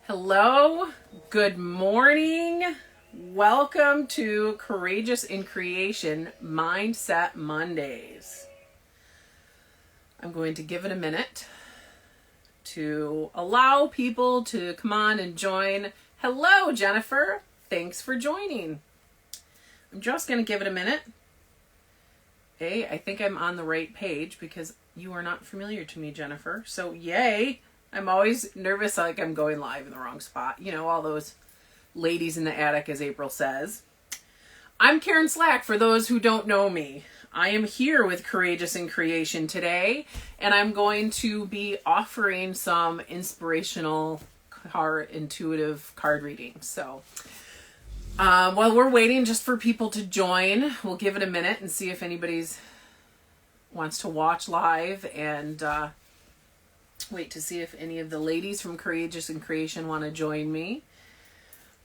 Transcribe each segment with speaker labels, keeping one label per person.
Speaker 1: Hello, good morning. Welcome to Courageous in Creation Mindset Mondays. I'm going to give it a minute to allow people to come on and join. Hello, Jennifer. Thanks for joining. I'm just going to give it a minute. Hey, I think I'm on the right page because you are not familiar to me, Jennifer. So yay. I'm always nervous like I'm going live in the wrong spot. You know, all those ladies in the attic, as April says. I'm Karen Slack, for those who don't know me. I am here with Courageous in Creation today, and I'm going to be offering some inspirational intuitive card readings. So while we're waiting just for people to join, we'll give it a minute and see if anybody's wants to watch live, and wait to see if any of the ladies from Courageous in Creation want to join me.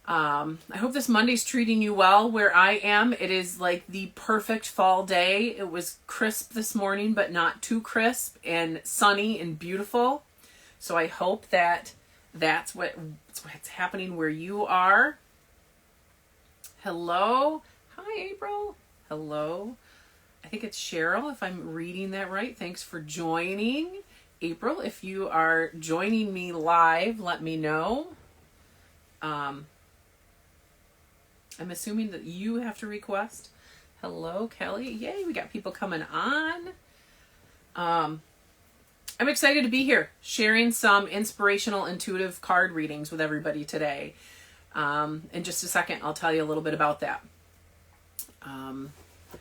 Speaker 1: I hope this Monday's treating you well. Where I am, it is like the perfect fall day. It was crisp this morning, but not too crisp, and sunny and beautiful. So I hope that that's what's happening where you are. Hello. Hi, April. Hello. I think it's Cheryl, if I'm reading that right. Thanks for joining. April, if you are joining me live, let me know. I'm assuming that you have to request. Hello, Kelly. Yay, we got people coming on. I'm excited to be here, sharing some inspirational, intuitive card readings with everybody today. In just a second, I'll tell you a little bit about that.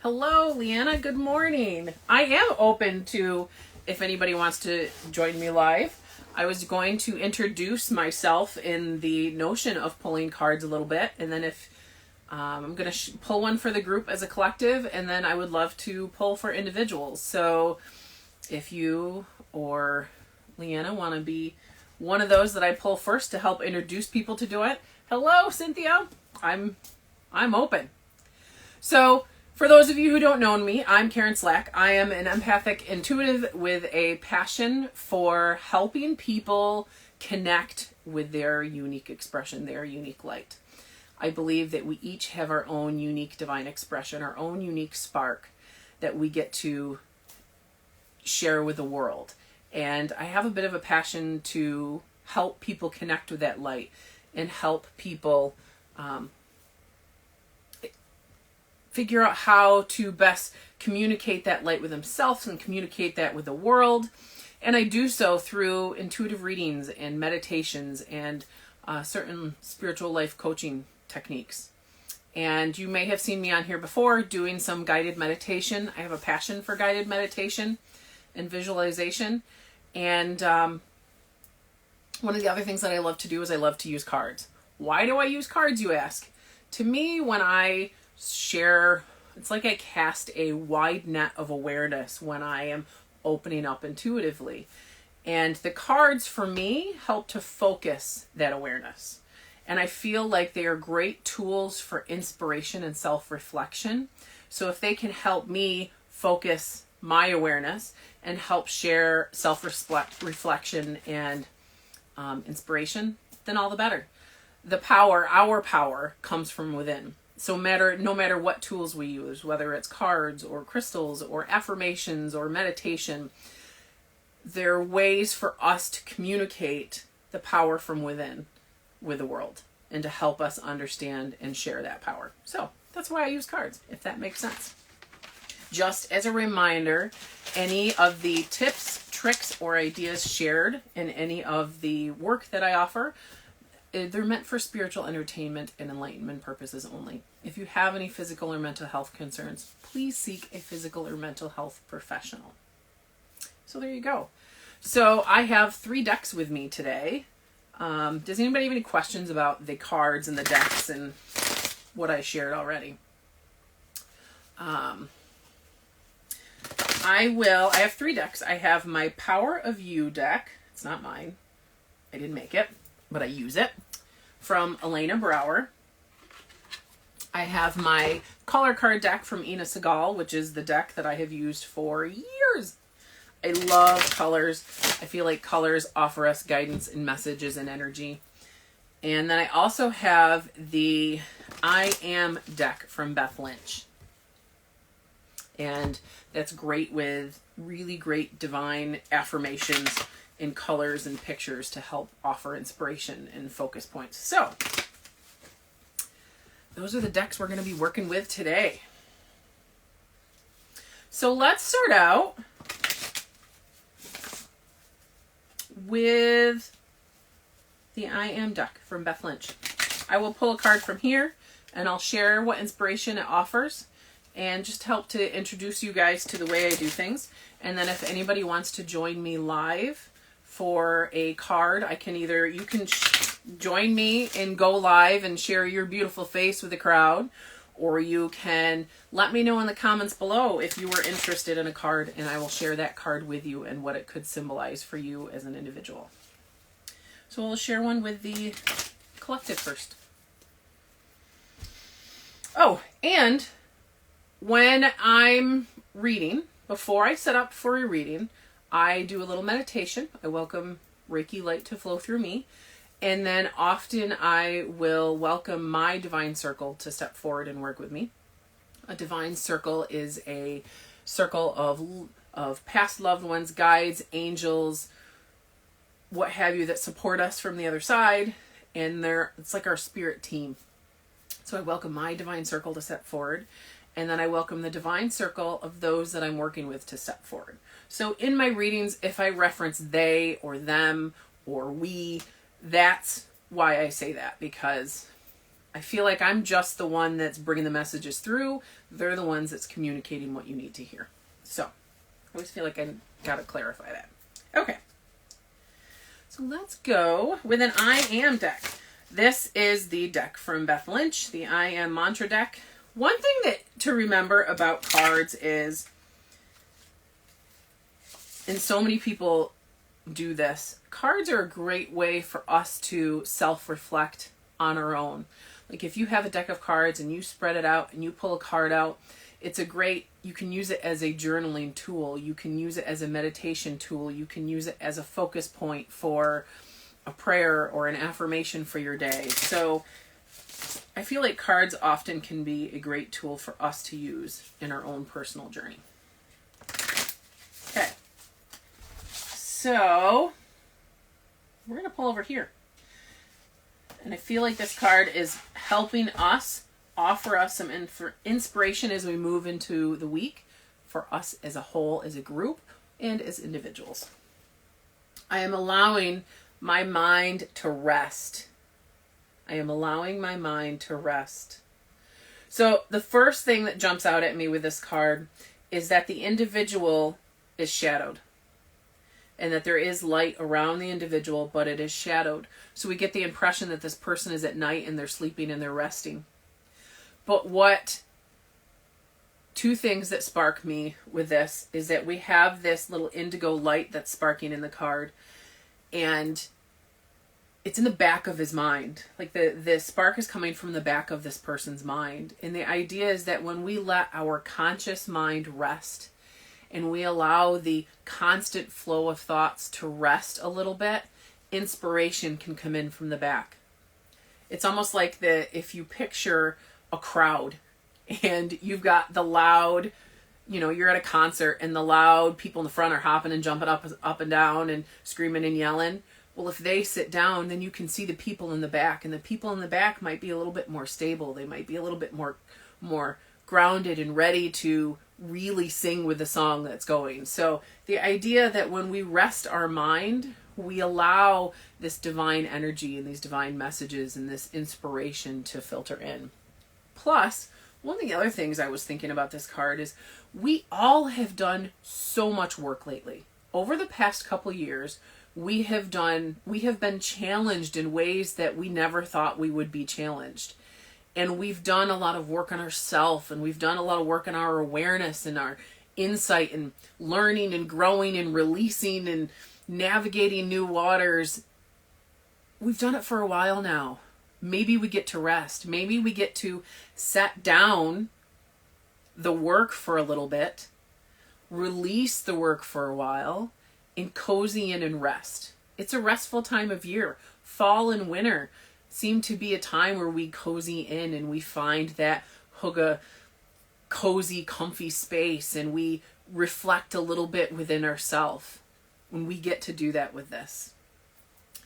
Speaker 1: Hello, Leanna. Good morning. I am open to if anybody wants to join me live. I was going to introduce myself in the notion of pulling cards a little bit, and then if I'm going to pull one for the group as a collective, and then I would love to pull for individuals. So if you or Leanna want to be one of those that I pull first to help introduce people to do it. Hello, Cynthia. I'm open. So for those of you who don't know me, I'm Karen Slack. I am an empathic intuitive with a passion for helping people connect with their unique expression, their unique light. I believe that we each have our own unique divine expression, our own unique spark that we get to share with the world. And I have a bit of a passion to help people connect with that light and help people figure out how to best communicate that light with themselves and communicate that with the world. And I do so through intuitive readings and meditations and certain spiritual life coaching techniques. And you may have seen me on here before doing some guided meditation. I have a passion for guided meditation and visualization. And one of the other things that I love to do is I love to use cards. Why do I use cards, you ask? To me, when I share, it's like I cast a wide net of awareness when I am opening up intuitively. And the cards for me help to focus that awareness. And I feel like they are great tools for inspiration and self-reflection. So if they can help me focus my awareness and help share self-reflection and inspiration, then all the better. The power, our power, comes from within. So no matter what tools we use, whether it's cards or crystals or affirmations or meditation, there are ways for us to communicate the power from within with the world and to help us understand and share that power. So that's why I use cards, if that makes sense. Just as a reminder, any of the tips, tricks, or ideas shared in any of the work that I offer, they're meant for spiritual entertainment and enlightenment purposes only. If you have any physical or mental health concerns, please seek a physical or mental health professional. So there you go. So I have 3 decks with me today. Does anybody have any questions about the cards and the decks and what I shared already? I have 3 decks. I have my Power of You deck. It's not mine. I didn't make it, but I use it. From Elena Brower. I have my color card deck from Ina Segal, which is the deck that I have used for years. I love colors. I feel like colors offer us guidance and messages and energy. And then I also have the I Am deck from Beth Lynch. And that's great with really great divine affirmations in colors and pictures to help offer inspiration and focus points. So those are the decks we're going to be working with today. So let's start out with the I Am deck from Beth Lynch. I will pull a card from here and I'll share what inspiration it offers and just help to introduce you guys to the way I do things. And then if anybody wants to join me live for a card, I can either, you can join me and go live and share your beautiful face with the crowd, or you can let me know in the comments below if you were interested in a card, and I will share that card with you and what it could symbolize for you as an individual. So we'll share one with the collective first. Oh, and when I'm reading, before I set up for a reading, I do a little meditation. I welcome Reiki light to flow through me. And then often I will welcome my divine circle to step forward and work with me. A divine circle is a circle of past loved ones, guides, angels, what have you, that support us from the other side. And it's like our spirit team. So I welcome my divine circle to step forward. And then I welcome the divine circle of those that I'm working with to step forward. So in my readings, if I reference they or them or we, that's why I say that, because I feel like I'm just the one that's bringing the messages through. They're the ones that's communicating what you need to hear. So I always feel like I got to clarify that. Okay. So let's go with an I Am deck. This is the deck from Beth Lynch, the I Am mantra deck. One thing to remember about cards is, and so many people do this, cards are a great way for us to self-reflect on our own. Like if you have a deck of cards and you spread it out and you pull a card out, you can use it as a journaling tool. You can use it as a meditation tool. You can use it as a focus point for a prayer or an affirmation for your day. So I feel like cards often can be a great tool for us to use in our own personal journey. Okay. So we're going to pull over here. And I feel like this card is helping us, offer us some inspiration as we move into the week for us as a whole, as a group, and as individuals. I am allowing my mind to rest. I am allowing my mind to rest. So the first thing that jumps out at me with this card is that the individual is shadowed. And that there is light around the individual, but it is shadowed. So we get the impression that this person is at night and they're sleeping and they're resting. But two things that spark me with this is that we have this little indigo light that's sparking in the card. And it's in the back of his mind. Like the spark is coming from the back of this person's mind. And the idea is that when we let our conscious mind rest and we allow the constant flow of thoughts to rest a little bit, inspiration can come in from the back. It's almost like if you picture a crowd and you've got the loud, you're at a concert and the loud people in the front are hopping and jumping up and down and screaming and yelling. Well, if they sit down, then you can see the people in the back, and the people in the back might be a little bit more stable. They might be a little bit more grounded and ready to really sing with the song that's going. So the idea that when we rest our mind, we allow this divine energy and these divine messages and this inspiration to filter in. Plus, one of the other things I was thinking about this card is we all have done so much work lately. Over the past couple years, we have been challenged in ways that we never thought we would be challenged. And we've done a lot of work on ourselves, and we've done a lot of work on our awareness and our insight and learning and growing and releasing and navigating new waters. We've done it for a while now. Maybe we get to rest. Maybe we get to set down the work for a little bit, release the work for a while, and cozy in and rest. It's a restful time of year. Fall and winter. seem to be a time where we cozy in and we find that hygge, cozy, comfy space, and we reflect a little bit within ourselves when we get to do that with this.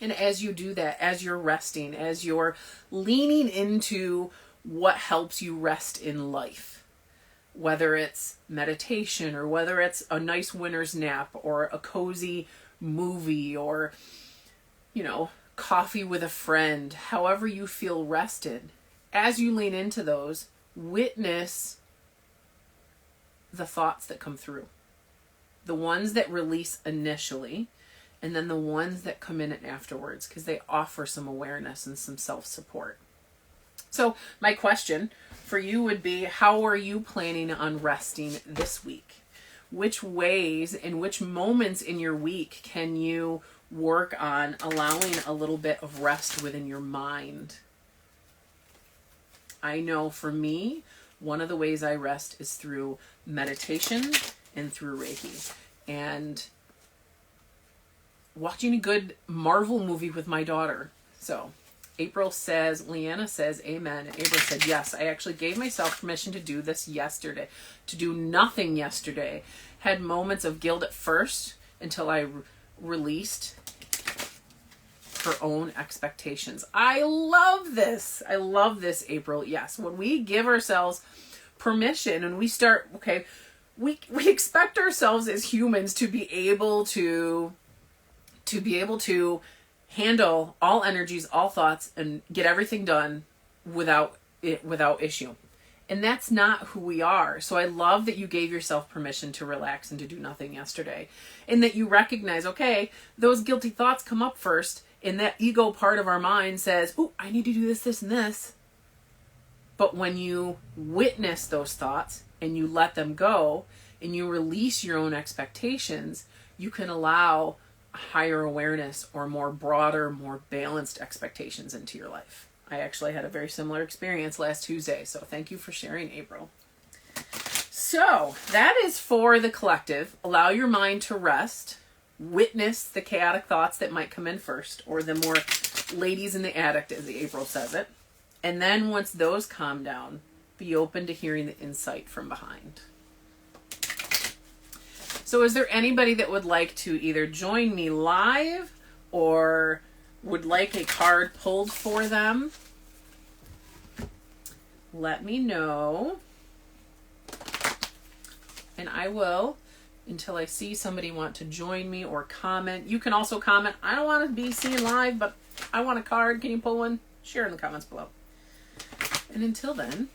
Speaker 1: And as you do that, as you're resting, as you're leaning into what helps you rest in life, whether it's meditation or whether it's a nice winter's nap or a cozy movie or, coffee with a friend, however you feel rested, as you lean into those, witness the thoughts that come through. The ones that release initially, and then the ones that come in afterwards, because they offer some awareness and some self-support. So my question for you would be, how are you planning on resting this week? Which ways and which moments in your week can you work on allowing a little bit of rest within your mind? I know for me, one of the ways I rest is through meditation and through Reiki. And watching a good Marvel movie with my daughter. So April says, Leanna says, amen. And April said, yes, I actually gave myself permission to do this yesterday, to do nothing yesterday. Had moments of guilt at first until I released her own expectations. I love this. I love this, April. Yes, when we give ourselves permission and we start, okay, we expect ourselves as humans to be able to handle all energies, all thoughts, and get everything done without issue. And that's not who we are. So I love that you gave yourself permission to relax and to do nothing yesterday. And that you recognize, okay, those guilty thoughts come up first, and that ego part of our mind says, oh, I need to do this, this, and this. But when you witness those thoughts and you let them go and you release your own expectations, you can allow higher awareness or more broader, more balanced expectations into your life. I actually had a very similar experience last Tuesday, so thank you for sharing, April. So that is for the collective. Allow your mind to rest. Witness the chaotic thoughts that might come in first, or the more ladies in the attic, as April says it. And then once those calm down, be open to hearing the insight from behind. So is there anybody that would like to either join me live or would like a card pulled for them? Let me know. And I will, until I see somebody want to join me or comment. You can also comment, I don't want to be seen live, but I want a card. Can you pull one? Share in the comments below. And until then,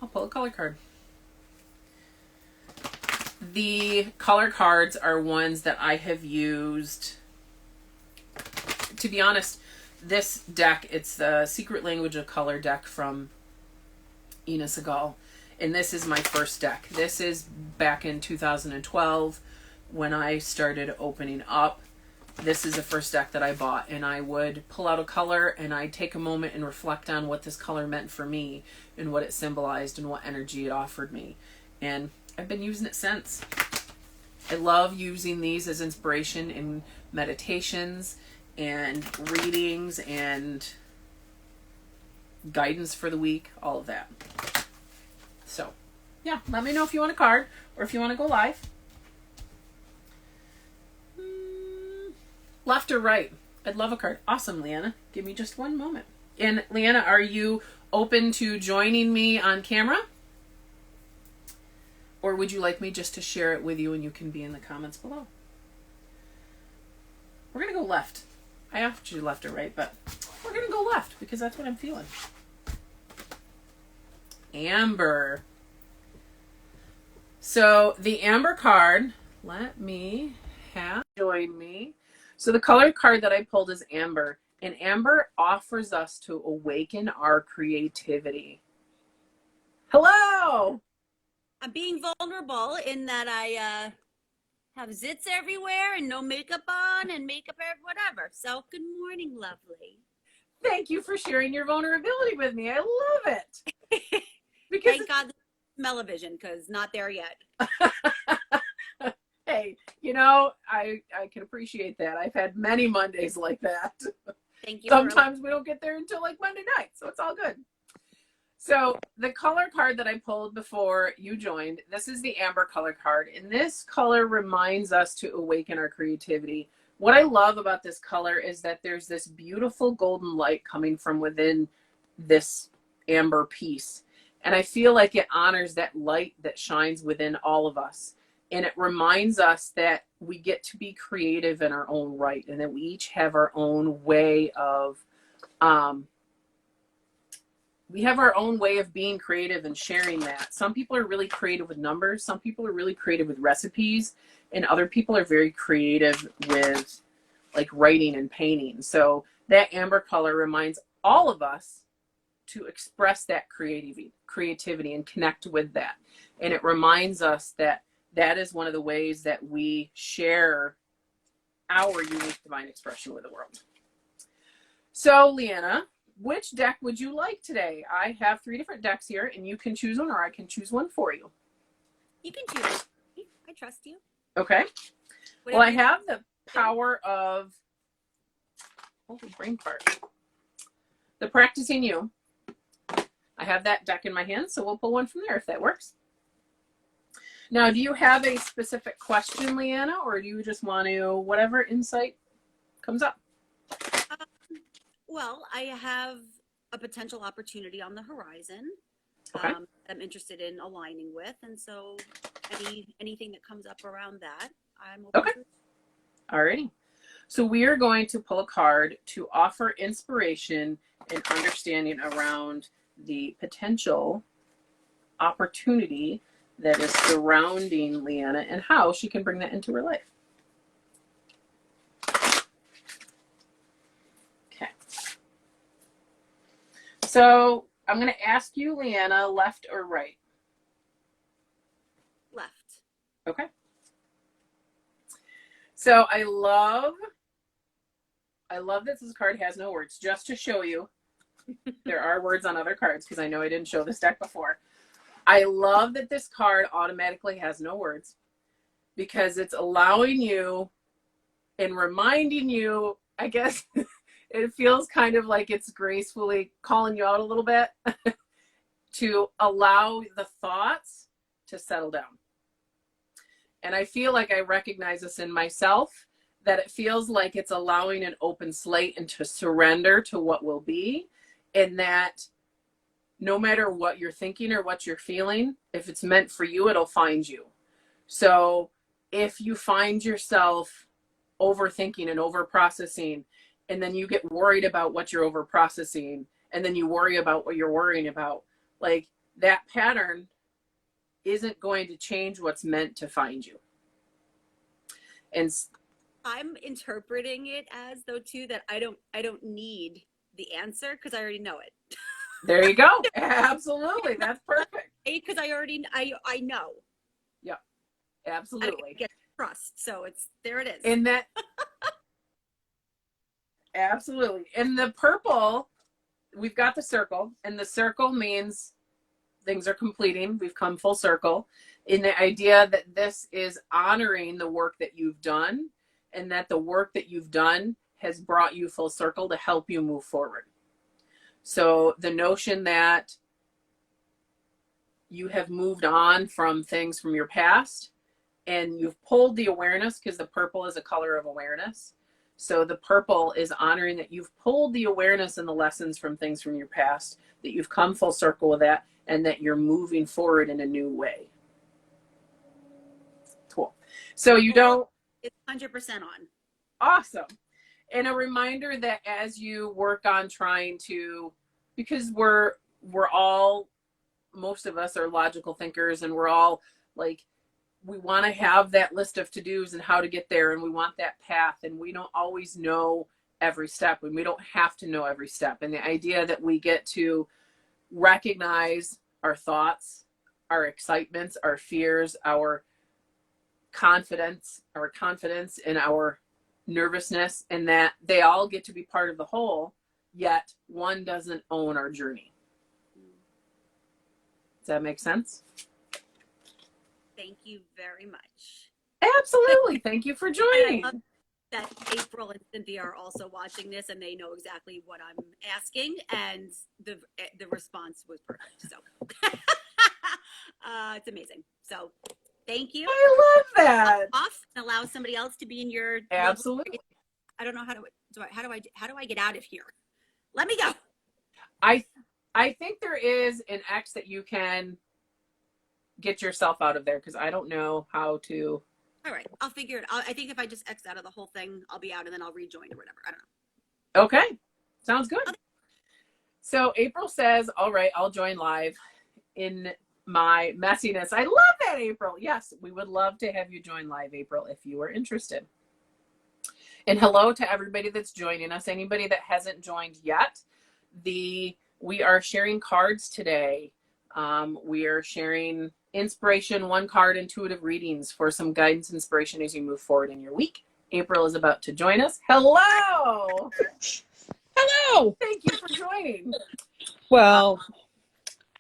Speaker 1: I'll pull a color card. The color cards are ones that I have used. To be honest, this deck, it's the Secret Language of Color deck from Ina Segal. And this is my first deck. This is back in 2012 when I started opening up. This is the first deck that I bought, and I would pull out a color and I'd take a moment and reflect on what this color meant for me and what it symbolized and what energy it offered me. And I've been using it since. I love using these as inspiration in meditations and readings and guidance for the week, all of that. So, yeah, let me know if you want a card or if you want to go live. Left or right? I'd love a card. Awesome, Leanna. Give me just one moment. And Leanna, are you open to joining me on camera? Or would you like me just to share it with you and you can be in the comments below? We're going to go left. I offered you left or right, but we're going to go left because that's what I'm feeling. Amber. So the Amber card, let me have join me. So the color card that I pulled is Amber, and Amber offers us to awaken our creativity. Hello.
Speaker 2: I'm being vulnerable in that I have zits everywhere and no makeup on and makeup whatever. So good morning, lovely.
Speaker 1: Thank you for sharing your vulnerability with me. I love it. Because
Speaker 2: thank God smell-o-vision, because not there yet.
Speaker 1: Hey, you know, I can appreciate that. I've had many Mondays like that.
Speaker 2: Thank you for
Speaker 1: Sometimes we don't get there until like Monday night, so it's all good. So the color card that I pulled before you joined, this is the amber color card. And this color reminds us to awaken our creativity. What I love about this color is that there's this beautiful golden light coming from within this amber piece. And I feel like it honors that light that shines within all of us. And it reminds us that we get to be creative in our own right, and that we each have our own way of being creative and sharing that. Some people are really creative with numbers. Some people are really creative with recipes, and other people are very creative with like writing and painting. So that amber color reminds all of us to express that creativity and connect with that. And it reminds us that that is one of the ways that we share our unique divine expression with the world. So, Leanna, which deck would you like today? I have 3 different decks here, and you can choose one, or I can choose one for you.
Speaker 2: You can choose. I trust you.
Speaker 1: Okay. Well, I have the power of, holy brain fart, the Practicing You. I have that deck in my hand, so we'll pull one from there if that works. Now, do you have a specific question, Leanna, or do you just want to, whatever insight comes up?
Speaker 2: Well, I have a potential opportunity on the horizon.
Speaker 1: Okay.
Speaker 2: I'm interested in aligning with, and so anything that comes up around that, I'm open
Speaker 1: Okay.
Speaker 2: to.
Speaker 1: Alrighty. So we are going to pull a card to offer inspiration and understanding around the potential opportunity that is surrounding Leanna and how she can bring that into her life. Okay. So I'm going to ask you, Leanna, left or right?
Speaker 2: Left.
Speaker 1: Okay. So I love that this card has no words. Just to show you, there are words on other cards because I know I didn't show this deck before. I love that this card automatically has no words because it's allowing you and reminding you, I guess it feels kind of like it's gracefully calling you out a little bit to allow the thoughts to settle down. And I feel like I recognize this in myself, that it feels like it's allowing an open slate and to surrender to what will be, and that no matter what you're thinking or what you're feeling, if it's meant for you, it'll find you. So if you find yourself overthinking and overprocessing, and then you get worried about what you're overprocessing, and then you worry about what you're worrying about, like that pattern isn't going to change what's meant to find you. And
Speaker 2: I'm interpreting it as though too that I don't need the answer because I already know it.
Speaker 1: there you go. Absolutely. That's perfect.
Speaker 2: Because I know.
Speaker 1: Yeah, absolutely.
Speaker 2: I get trust. So there it is.
Speaker 1: And that, absolutely. And the purple, we've got the circle, and the circle means things are completing. We've come full circle in the idea that this is honoring the work that you've done, and that the work that you've done has brought you full circle to help you move forward. So the notion that you have moved on from things from your past, and you've pulled the awareness, because the purple is a color of awareness. So the purple is honoring that you've pulled the awareness and the lessons from things from your past, that you've come full circle with that, and that you're moving forward in a new way. Cool. So you don't...
Speaker 2: It's 100% on.
Speaker 1: Awesome. And a reminder that as you work on trying to, because we're all, most of us are logical thinkers, and we're all like, we want to have that list of to-dos and how to get there, and we want that path, and we don't always know every step, and we don't have to know every step. And the idea that we get to recognize our thoughts, our excitements, our fears, our confidence and our nervousness, and that they all get to be part of the whole, yet one doesn't own our journey. Does that make sense?
Speaker 2: Thank you very much.
Speaker 1: Absolutely. Thank you for joining.
Speaker 2: that April and Cynthia are also watching this, and they know exactly what I'm asking, and the response was perfect. So it's amazing. So thank you.
Speaker 1: I love that.
Speaker 2: Off and allow somebody else to be in your
Speaker 1: Absolutely.
Speaker 2: I don't know how do I get out of here? Let me go.
Speaker 1: I think there is an X that you can get yourself out of there, because I don't know how to.
Speaker 2: All right, I'll figure it out. I think if I just X out of the whole thing, I'll be out and then I'll rejoin or whatever. I don't know.
Speaker 1: Okay, sounds good. Okay. So April says, all right, I'll join live in my messiness. I love that, April. Yes, we would love to have you join live, April, if you are interested. And hello to everybody that's joining us. Anybody that hasn't joined yet, we are sharing cards today. We are sharing inspiration, one card, intuitive readings for some guidance, inspiration as you move forward in your week. April is about to join us. Hello.
Speaker 3: Hello.
Speaker 1: Thank you for joining.
Speaker 3: Well,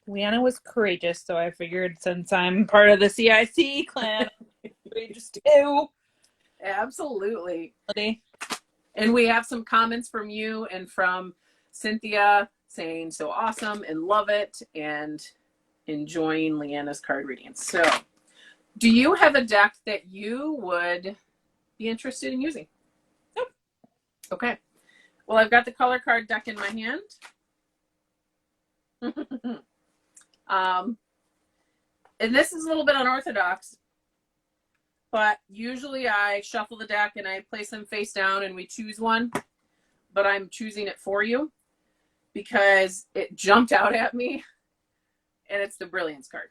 Speaker 3: Leanna was courageous, so I figured since I'm part of the CIC clan, I'm courageous too.
Speaker 1: Absolutely. And we have some comments from you and from Cynthia saying so awesome and love it and enjoying Leanna's card readings. So do you have a deck that you would be interested in using?
Speaker 3: Nope.
Speaker 1: Okay. Well, I've got the color card deck in my hand. And this is a little bit unorthodox, but usually I shuffle the deck and I place them face down and we choose one, but I'm choosing it for you because it jumped out at me, and it's the Brilliance card.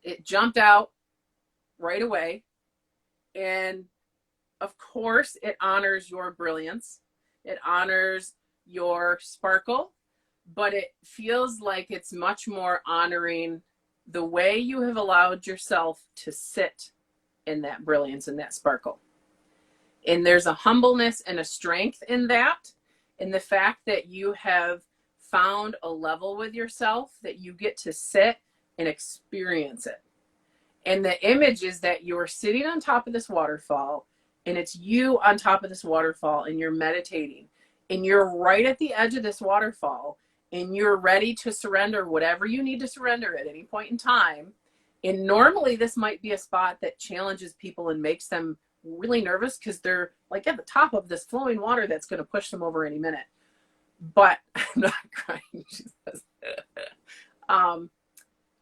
Speaker 1: It jumped out right away, and of course it honors your brilliance. It honors your sparkle, but it feels like it's much more honoring the way you have allowed yourself to sit in that brilliance and that sparkle. And there's a humbleness and a strength in that, in the fact that you have found a level with yourself that you get to sit and experience it. And the image is that you're sitting on top of this waterfall, and it's you on top of this waterfall, and you're meditating, and you're right at the edge of this waterfall, and you're ready to surrender whatever you need to surrender at any point in time. And normally this might be a spot that challenges people and makes them really nervous because they're like at the top of this flowing water that's going to push them over any minute. But I'm not crying, she says.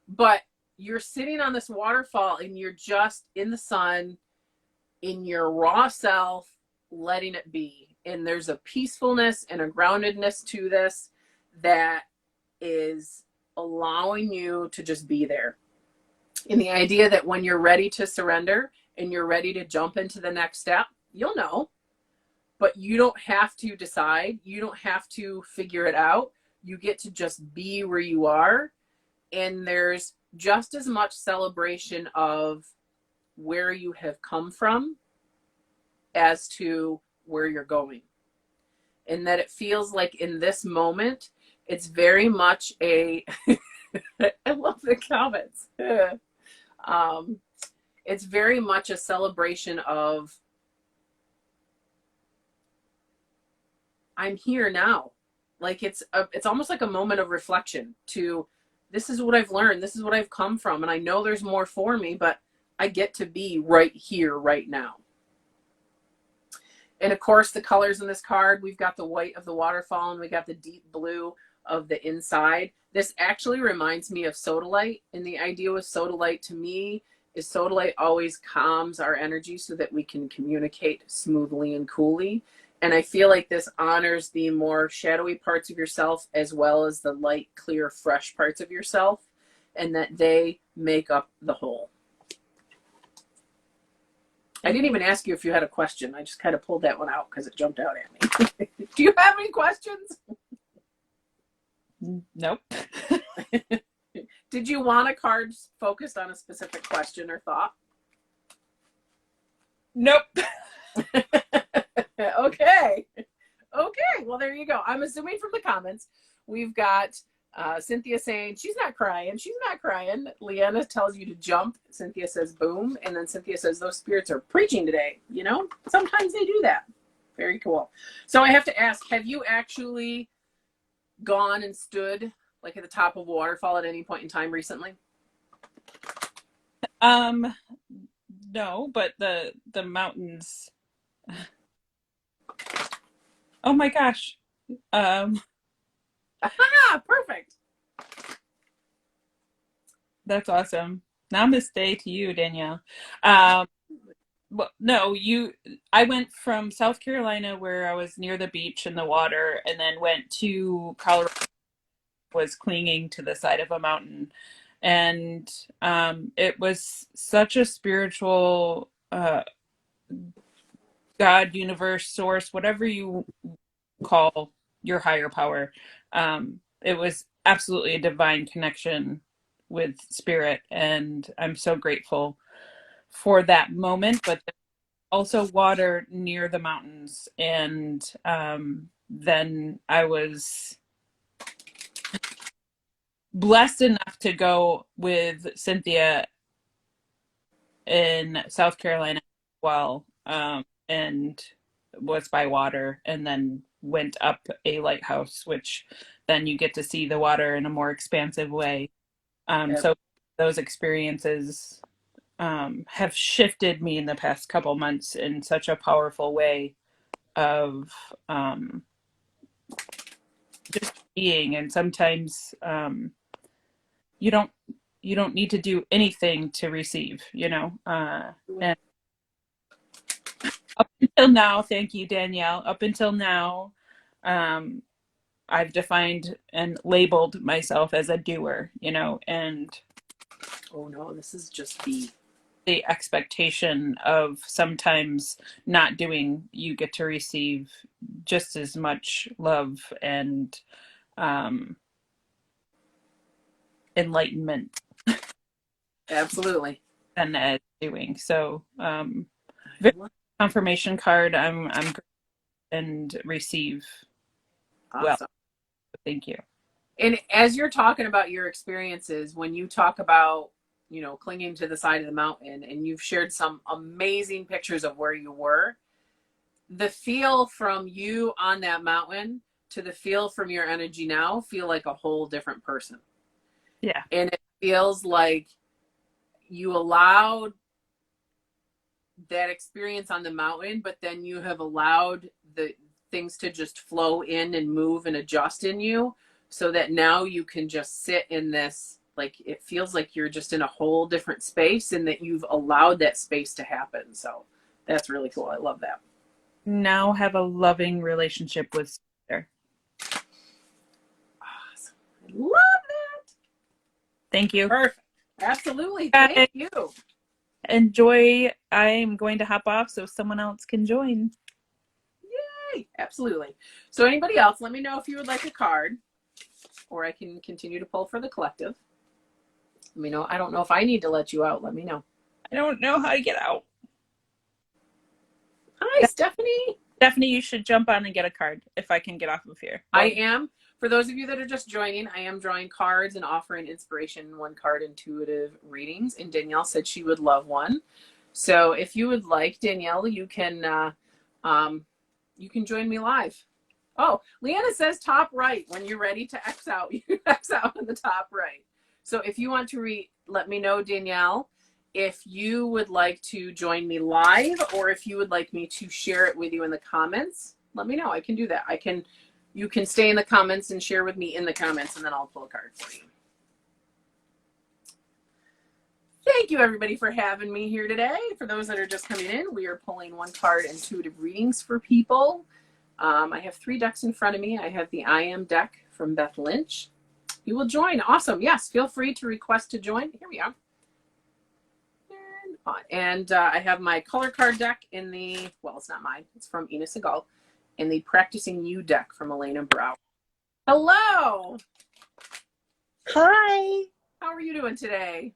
Speaker 1: But you're sitting on this waterfall and you're just in the sun, in your raw self, letting it be. And there's a peacefulness and a groundedness to this that is allowing you to just be there. And the idea that when you're ready to surrender and you're ready to jump into the next step, you'll know, but you don't have to decide. You don't have to figure it out. You get to just be where you are. And there's just as much celebration of where you have come from as to where you're going. And that it feels like in this moment, it's very much a, I love the comments. It's very much a celebration of, I'm here now. Like it's almost like a moment of reflection to, this is what I've learned. This is what I've come from. And I know there's more for me, but I get to be right here, right now. And of course, the colors in this card, we've got the white of the waterfall and we got the deep blue of the inside. This actually reminds me of sodalite. And the idea with sodalite to me is sodalite always calms our energy so that we can communicate smoothly and coolly. And I feel like this honors the more shadowy parts of yourself as well as the light, clear, fresh parts of yourself, and that they make up the whole. I didn't even ask you if you had a question. I just kind of pulled that one out because it jumped out at me. Do you have any questions?
Speaker 3: Nope.
Speaker 1: Did you want a card focused on a specific question or thought?
Speaker 3: Nope.
Speaker 1: Okay. Well, there you go. I'm assuming from the comments, we've got Cynthia saying, she's not crying. She's not crying. Leanna tells you to jump. Cynthia says, boom. And then Cynthia says, those spirits are preaching today. You know, sometimes they do that. Very cool. So I have to ask, have you actually gone and stood like at the top of a waterfall at any point in time recently?
Speaker 3: No, but the mountains. Oh my gosh.
Speaker 1: Perfect.
Speaker 3: That's awesome. Namaste to you, Danielle. Well, no, I went from South Carolina where I was near the beach and the water, and then went to Colorado, was clinging to the side of a mountain. And it was such a spiritual God, universe, source, whatever you call your higher power. It was absolutely a divine connection with spirit, and I'm so grateful for that moment. But there's also water near the mountains, and then I was blessed enough to go with Cynthia in South Carolina as well, and was by water, and then went up a lighthouse, which then you get to see the water in a more expansive way. So those experiences have shifted me in the past couple months in such a powerful way of just being. And sometimes you don't need to do anything to receive, you know. And up until now, thank you, Danielle. Up until now, I've defined and labeled myself as a doer, you know, and
Speaker 1: oh no, this is just
Speaker 3: the expectation of sometimes not doing, you get to receive just as much love and enlightenment.
Speaker 1: Absolutely.
Speaker 3: Than as doing. So confirmation card, I'm and receive.
Speaker 1: Awesome.
Speaker 3: Well, thank you.
Speaker 1: And as you're talking about your experiences, when you talk about, you know, clinging to the side of the mountain, and you've shared some amazing pictures of where you were, the feel from you on that mountain to the feel from your energy now feel like a whole different person.
Speaker 3: Yeah.
Speaker 1: And it feels like you allowed that experience on the mountain, but then you have allowed the things to just flow in and move and adjust in you, so that now you can just sit in this, like, it feels like you're just in a whole different space, and that you've allowed that space to happen. So that's really cool. I love that.
Speaker 3: Now have a loving relationship with Caesar.
Speaker 1: Awesome. I love that.
Speaker 3: Thank you.
Speaker 1: Perfect. Absolutely. Thank you.
Speaker 3: Enjoy. I'm going to hop off so someone else can join.
Speaker 1: Yay. Absolutely. So anybody else, let me know if you would like a card, or I can continue to pull for the collective. Let me know. I don't know if I need to let you out. Let me know.
Speaker 3: I don't know how to get out.
Speaker 1: Hi, Stephanie.
Speaker 3: Stephanie, you should jump on and get a card if I can get off of here.
Speaker 1: I am. For those of you that are just joining, I am drawing cards and offering inspiration, one card intuitive readings. And Danielle said she would love one. So if you would like, Danielle, you can join me live. Oh, Leanna says top right. When you're ready to X out, you X out on the top right. So if you want to let me know, Danielle, if you would like to join me live, or if you would like me to share it with you in the comments, let me know. I can do that. You can stay in the comments and share with me in the comments, and then I'll pull a card for you. Thank you, everybody, for having me here today. For those that are just coming in, we are pulling one card intuitive readings for people. I have 3 decks in front of me. I have the I Am deck from Beth Lynch. You will join. Awesome. Yes, feel free to request to join. Here we are. And I have my color card deck in the, well, it's not mine. It's from Ina Segal, in the Practicing You deck from Elena Brow. Hello.
Speaker 4: Hi.
Speaker 1: How are you doing today?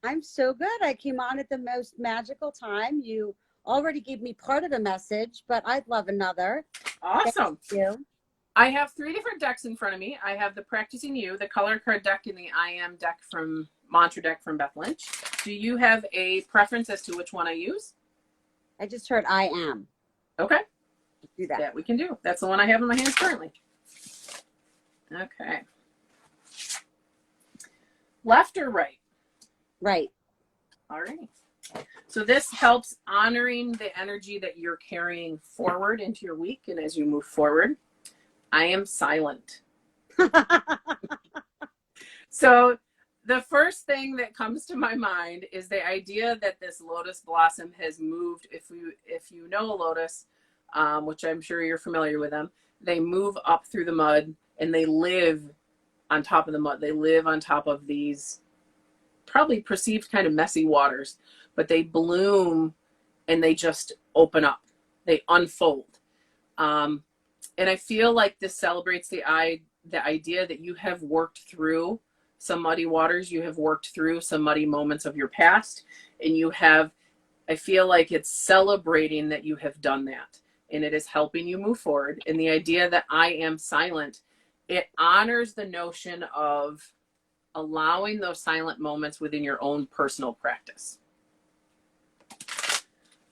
Speaker 4: I'm so good. I came on at the most magical time. You already gave me part of the message, but I'd love another.
Speaker 1: Awesome.
Speaker 4: Thank you.
Speaker 1: I have 3 different decks in front of me. I have the Practicing You, the color card deck, and the I Am deck from Mantra deck from Beth Lynch. Do you have a preference as to which one I use?
Speaker 4: I just heard I am.
Speaker 1: Okay.
Speaker 4: Do that.
Speaker 1: That we can do. That's the one I have in my hands currently. Okay. Left or right?
Speaker 4: Right.
Speaker 1: All right. So this helps honoring the energy that you're carrying forward into your week. And as you move forward, I am silent. So the first thing that comes to my mind is the idea that this lotus blossom has moved. If you know a lotus, which I'm sure you're familiar with them, they move up through the mud and they live on top of the mud. They live on top of these probably perceived kind of messy waters, but they bloom and they just open up. They unfold. And I feel like this celebrates the idea that you have worked through some muddy waters. You have worked through some muddy moments of your past, and I feel like it's celebrating that you have done that, and it is helping you move forward. And the idea that I am silent, it honors the notion of allowing those silent moments within your own personal practice.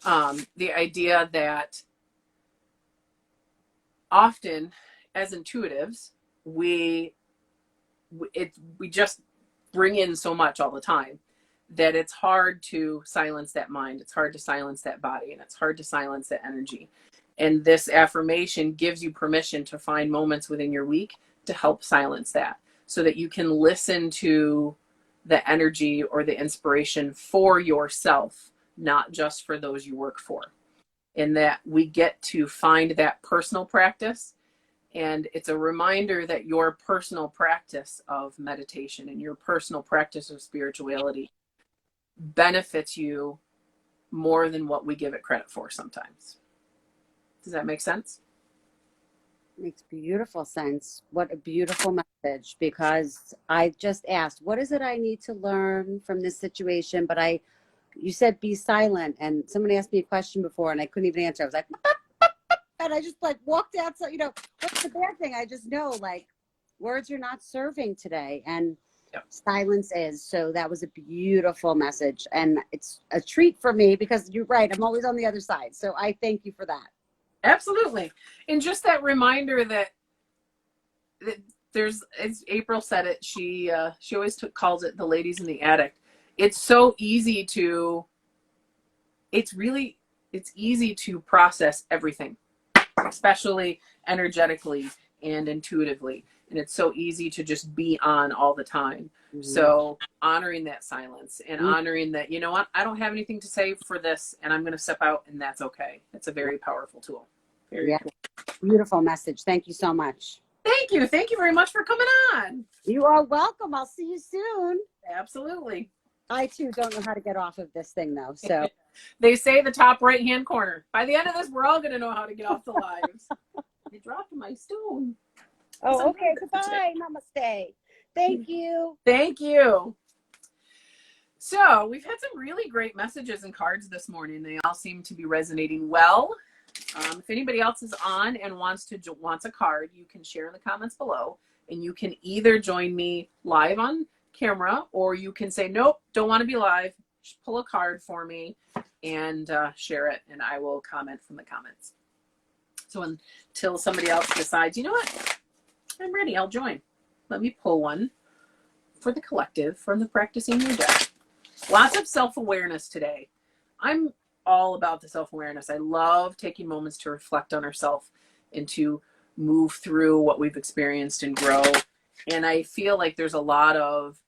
Speaker 1: The idea that often as intuitives, we just bring in so much all the time that it's hard to silence that mind. It's hard to silence that body, and it's hard to silence that energy. And this affirmation gives you permission to find moments within your week to help silence that, so that you can listen to the energy or the inspiration for yourself, not just for those you work for. And that we get to find that personal practice. And it's a reminder that your personal practice of meditation and your personal practice of spirituality benefits you more than what we give it credit for sometimes. Does that make sense?
Speaker 4: Makes beautiful sense. What a beautiful message, because I just asked, what is it I need to learn from this situation? But you said be silent, and someone asked me a question before and I couldn't even answer. I was like, and I just like walked out. So, what's the bad thing? I just know, like, words are not serving today, and
Speaker 1: Yep.
Speaker 4: Silence is. So that was a beautiful message, and it's a treat for me because you're right. I'm always on the other side. So I thank you for that.
Speaker 1: Absolutely. And just that reminder that there's, as April said it, she always calls it the ladies in the attic. It's so easy to, it's easy to process everything, especially energetically and intuitively. And it's so easy to just be on all the time. Mm-hmm. So honoring that silence and honoring that, you know what, I don't have anything to say for this, and I'm going to step out, and that's okay. It's a very powerful tool. Very cool.
Speaker 4: Beautiful message. Thank you so much.
Speaker 1: Thank you. Thank you very much for coming on.
Speaker 4: You are welcome. I'll see you soon.
Speaker 1: Absolutely.
Speaker 4: I too don't know how to get off of this thing though. So
Speaker 1: they say the top right-hand corner. By the end of this, we're all going to know how to get off the lives. I dropped my stone.
Speaker 4: Oh, okay. Goodbye. Namaste. Thank you.
Speaker 1: Thank you. So we've had some really great messages and cards this morning. They all seem to be resonating well. If anybody else is on and wants a card, you can share in the comments below, and you can either join me live on camera, or you can say, nope, don't want to be live. Just pull a card for me and share it, and I will comment from the comments. So until somebody else decides, you know what, I'm ready, I'll join. Let me pull one for the collective from the Practicing Your deck. Lots of self-awareness today. I'm all about the self-awareness. I love taking moments to reflect on ourselves and to move through what we've experienced and grow. And I feel like there's a lot of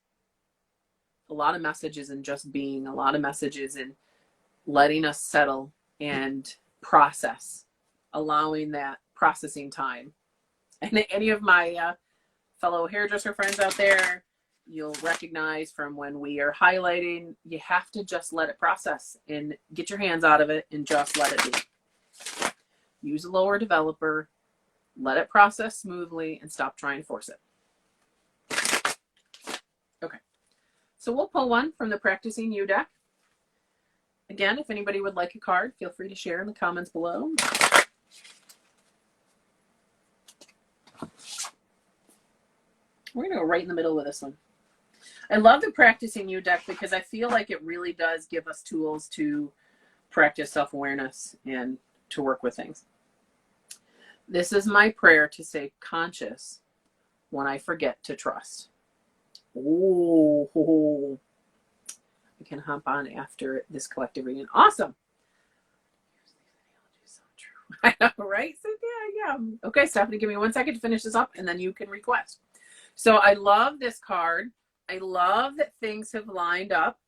Speaker 1: messages in just being, a lot of messages in letting us settle and process, allowing that processing time. And any of my fellow hairdresser friends out there, you'll recognize from when we are highlighting, you have to just let it process and get your hands out of it and just let it be. Use a lower developer, let it process smoothly, and stop trying to force it. Okay, so we'll pull one from the Practicing You deck. Again, if anybody would like a card, feel free to share in the comments below. We're going to go right in the middle with this one. I love the Practicing You deck because I feel like it really does give us tools to practice self-awareness and to work with things. This is my prayer to stay conscious when I forget to trust. Oh, I can hop on after this collective reading. Awesome. So true. I know, right? So yeah. Okay, Stephanie, give me 1 second to finish this up and then you can request. So I love this card. I love that things have lined up.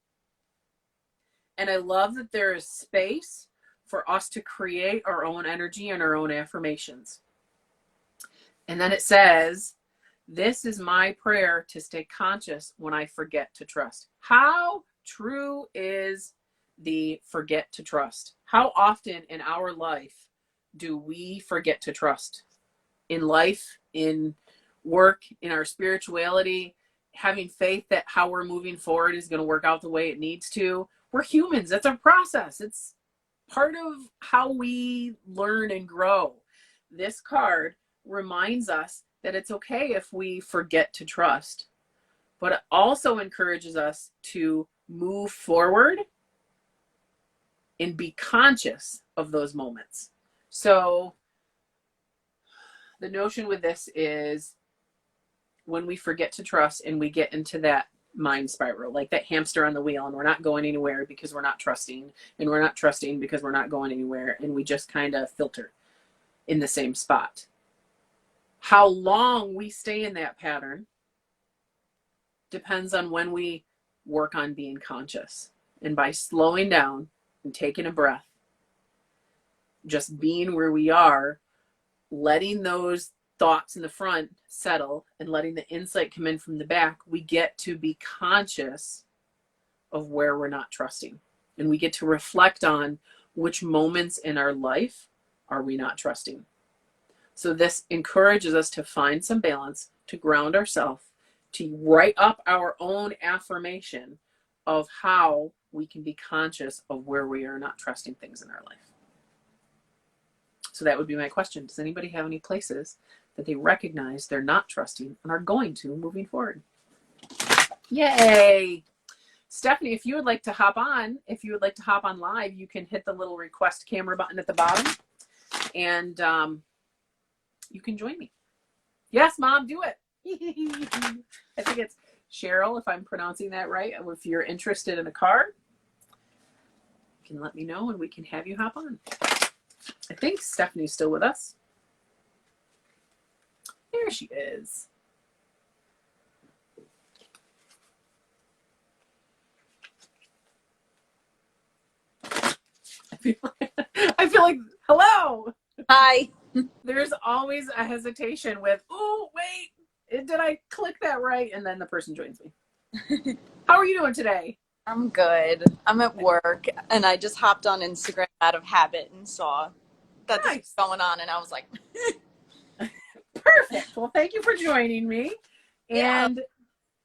Speaker 1: And I love that there is space for us to create our own energy and our own affirmations. And then it says, this is my prayer to stay conscious when I forget to trust. How true is the forget to trust? How often in our life do we forget to trust? In life, in work, in our spirituality, having faith that how we're moving forward is going to work out the way it needs to. We're humans. It's a process. It's part of how we learn and grow. This card reminds us that it's okay if we forget to trust, but it also encourages us to move forward and be conscious of those moments. So the notion with this is when we forget to trust and we get into that mind spiral, like that hamster on the wheel, and we're not going anywhere because we're not trusting, and we're not trusting because we're not going anywhere, and we just kind of filter in the same spot. How long we stay in that pattern depends on when we work on being conscious. And by slowing down and taking a breath, just being where we are, letting those thoughts in the front settle and letting the insight come in from the back, we get to be conscious of where we're not trusting. And we get to reflect on which moments in our life are we not trusting. So this encourages us to find some balance, to ground ourselves, to write up our own affirmation of how we can be conscious of where we are not trusting things in our life. So that would be my question. Does anybody have any places that they recognize they're not trusting and are going to moving forward? Yay! Stephanie, if you would like to hop on live, you can hit the little request camera button at the bottom and you can join me. Yes, Mom, do it. I think it's Cheryl, if I'm pronouncing that right. If you're interested in a card, you can let me know and we can have you hop on. I think Stephanie's still with us. There she is. I feel like, hello.
Speaker 5: Hi.
Speaker 1: There's always a hesitation with, oh, wait, did I click that right? And then the person joins me. How are you doing today?
Speaker 5: I'm good. I'm at work and I just hopped on Instagram out of habit and saw that this was going on and I was like,
Speaker 1: perfect. Well, thank you for joining me. And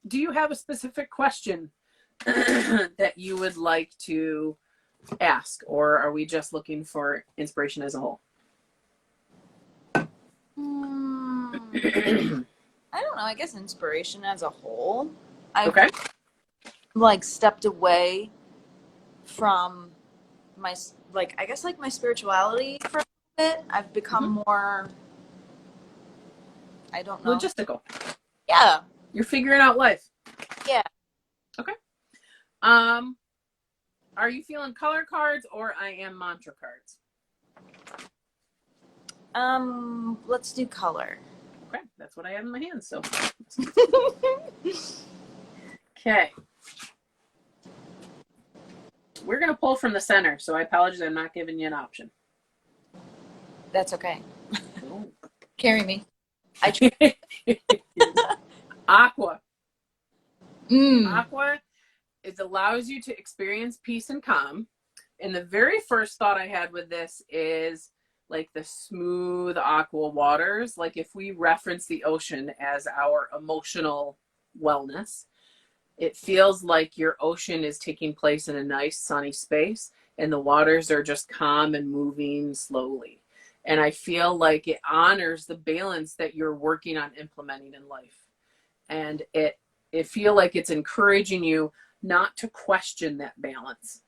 Speaker 1: do you have a specific question that you would like to ask, or are we just looking for inspiration as a whole?
Speaker 5: I don't know. I guess inspiration as a whole. I've stepped away from my my spirituality for a bit. I've become more, I don't know.
Speaker 1: Logistical.
Speaker 5: Yeah.
Speaker 1: You're figuring out life.
Speaker 5: Yeah.
Speaker 1: Okay. Are you feeling color cards or I am mantra cards?
Speaker 5: Let's do color.
Speaker 1: Okay, that's what I have in my hands, so. Okay. We're going to pull from the center, so I apologize, I'm not giving you an option.
Speaker 5: That's okay. Carry me.
Speaker 1: Aqua.
Speaker 5: Mm.
Speaker 1: Aqua, it allows you to experience peace and calm. And the very first thought I had with this is like the smooth aqua waters. Like if we reference the ocean as our emotional wellness, it feels like your ocean is taking place in a nice sunny space and the waters are just calm and moving slowly. And I feel like it honors the balance that you're working on implementing in life. And it feel like it's encouraging you not to question that balance.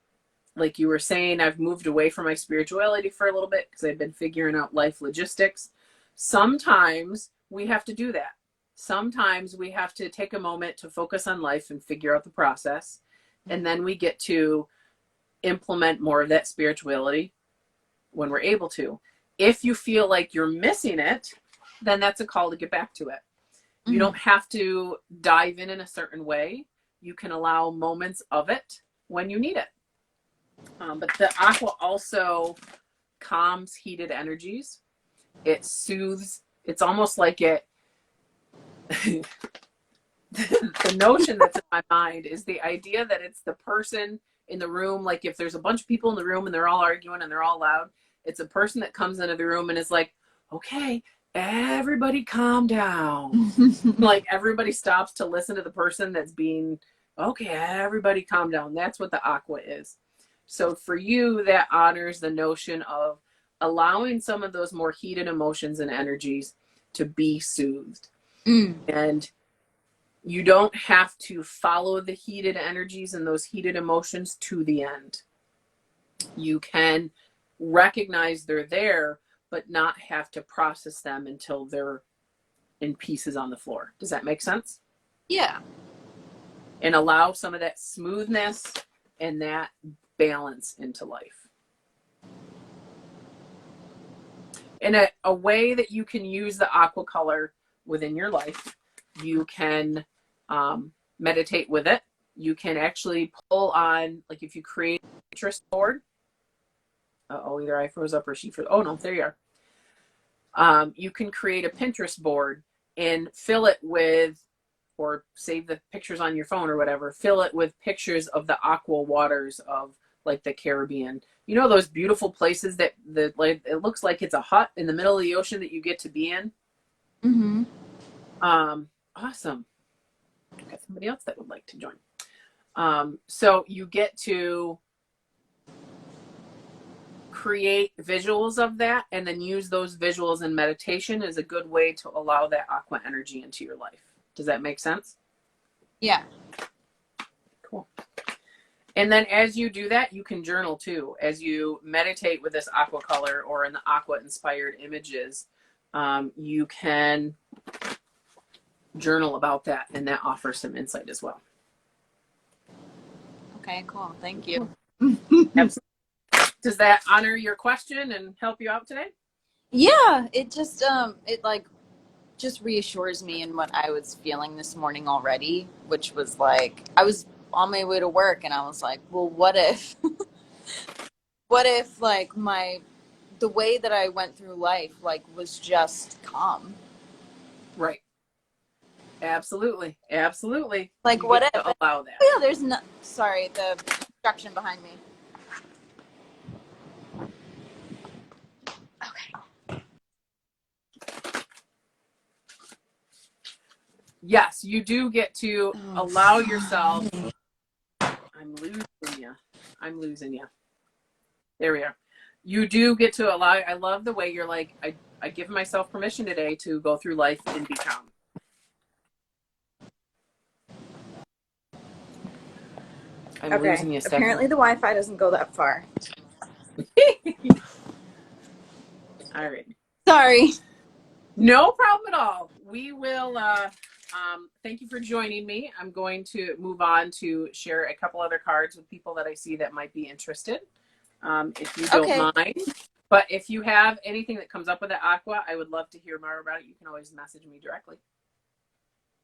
Speaker 1: Like you were saying, I've moved away from my spirituality for a little bit because I've been figuring out life logistics. Sometimes we have to do that. Sometimes we have to take a moment to focus on life and figure out the process. And then we get to implement more of that spirituality when we're able to. If you feel like you're missing it, then that's a call to get back to it. You don't have to dive in a certain way. You can allow moments of it when you need it. But the aqua also calms heated energies. It soothes. It's almost like it. The notion that's in my mind is the idea that it's the person in the room. Like if there's a bunch of people in the room and they're all arguing and they're all loud, it's a person that comes into the room and is like, okay, everybody calm down. Like everybody stops to listen to the person that's being, okay, everybody calm down. That's what the aqua is. So for you, that honors the notion of allowing some of those more heated emotions and energies to be soothed. And you don't have to follow the heated energies and those heated emotions to the end. You can recognize they're there, but not have to process them until they're in pieces on the floor. Does that make sense?
Speaker 5: Yeah.
Speaker 1: And allow some of that smoothness and that balance into life. In a way that you can use the aqua color within your life, you can meditate with it. You can actually pull on, like if you create a Pinterest board. Either I froze up or she froze. Oh no, there you are. You can create a Pinterest board and fill it with, or save the pictures on your phone or whatever, fill it with pictures of the aqua waters of like the Caribbean. You know those beautiful places that like it looks like it's a hut in the middle of the ocean that you get to be in?
Speaker 5: Mm-hmm.
Speaker 1: Awesome. I've got somebody else that would like to join. So you get to create visuals of that and then use those visuals in meditation is a good way to allow that aqua energy into your life. Does that make sense?
Speaker 5: Yeah.
Speaker 1: Cool. And then as you do that, you can journal too. As you meditate with this aqua color or in the aqua inspired images, you can journal about that, and that offers some insight as well.
Speaker 5: Okay, cool. Thank you.
Speaker 1: Absolutely. Does that honor your question and help you out today?
Speaker 5: Yeah, it just it like just reassures me in what I was feeling this morning already, which was like I was on my way to work and I was like, well, what if like the way that I went through life like was just calm.
Speaker 1: Right. Absolutely. Absolutely.
Speaker 5: Like
Speaker 1: you
Speaker 5: what
Speaker 1: get
Speaker 5: if
Speaker 1: to allow that.
Speaker 5: yeah, there's no sorry, the construction behind me. Okay.
Speaker 1: Yes, you do get to allow yourself. I'm losing you. There we are. You do get to allow. I love the way you're like, I give myself permission today to go through life and be calm. I'm losing you, Stephanie.
Speaker 5: Apparently the Wi-Fi doesn't go that far.
Speaker 1: All right.
Speaker 5: Sorry.
Speaker 1: No problem at all. We will, thank you for joining me. I'm going to move on to share a couple other cards with people that I see that might be interested, if you don't mind. But if you have anything that comes up with the aqua, I would love to hear more about it. You can always message me directly.